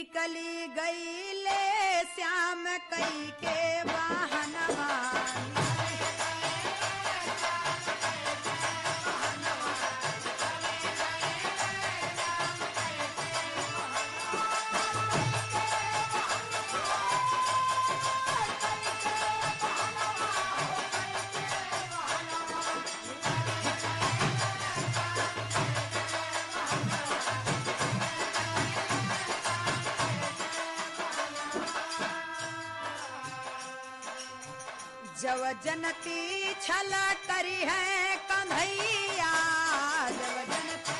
निकली गई ले श्याम कई के वाहनवा। जब जनती छला करी है कन्हैया, जब जनती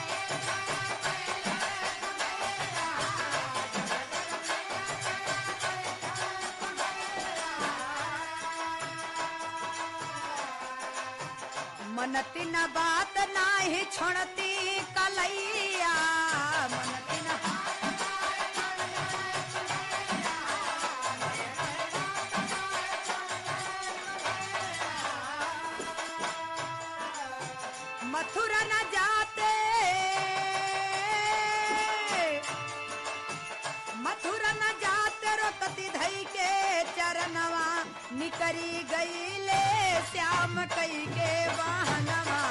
मनती न बात नाही छोड़ती कलैया, मनती न मथुरा न जाते, मथुरा न जाते रोकती धई के चरणवा। निकरी गई ले श्याम कई के वाहनवा।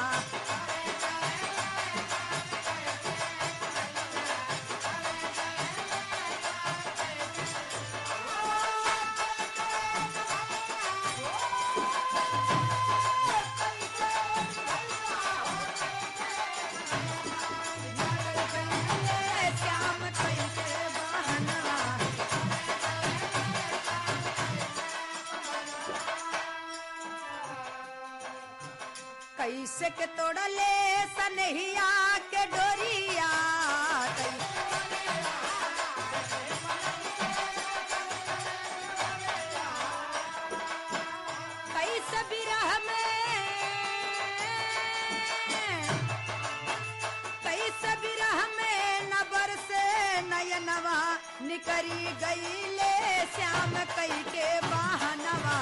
कैसे के तोड़ले सनहिया के डोरिया, कैसे बिरह में, कैसे बिरह में न बरसे नयनवा। निकरी गई ले श्याम कई के वाहनवा।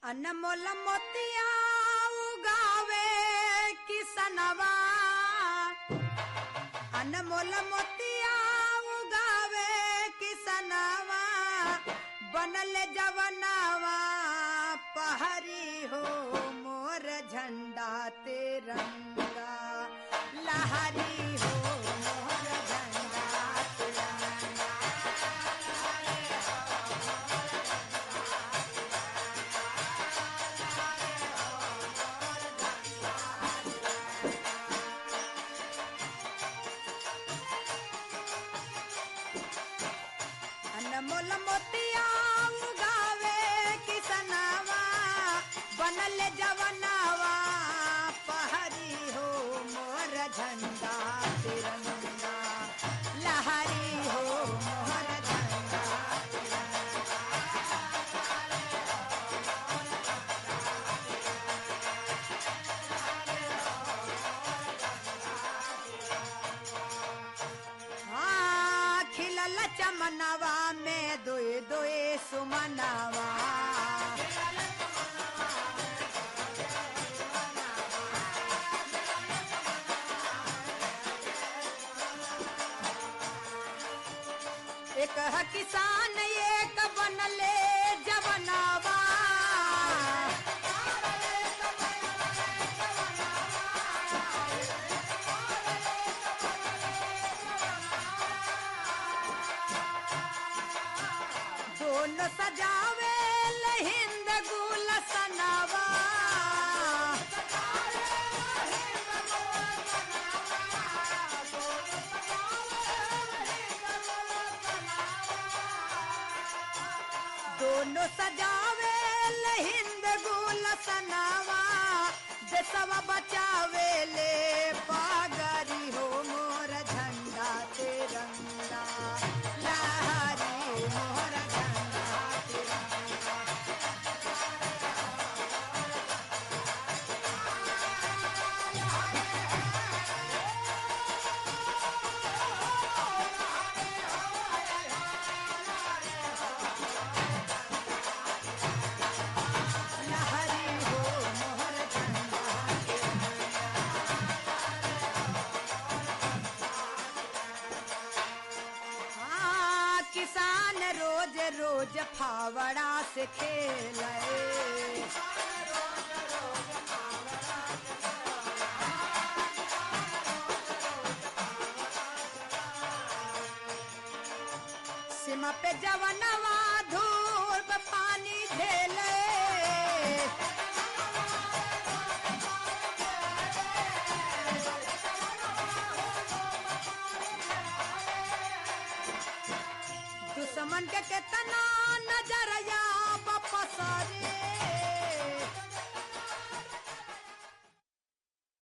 अनमोल मोतिया उगावे किसनवा, अनमोल मोतिया उगावे किसनवा। बनल जवनवा पहरी हो मोर झंडा तिरंगा, लहरी हो मोर झंडा तिरंगा। अनमोल मोतिया उगावे किसनवा, बनल जवनवा पहरी हो मोर झंडा तिरंगा, लहरी हो मोर झंडा तिरंगा। हाँ खिलल चमनवा में दुई दुई सुमनवा। एक है किसान एक बनले जवनवा। दोनों सजावे हिंद गुलसनवा। दोनों सजावे हिंद गुलसनवा। देशवा बचावे ले पागरी हो मोर झंडा तिरंगा, लहरी मोर झंडा तिरंगा। फावड़ा से खेले। सीमा पे जवनवा धूप पानी झेले। दुश्मन के कितना नजरिया पसरे।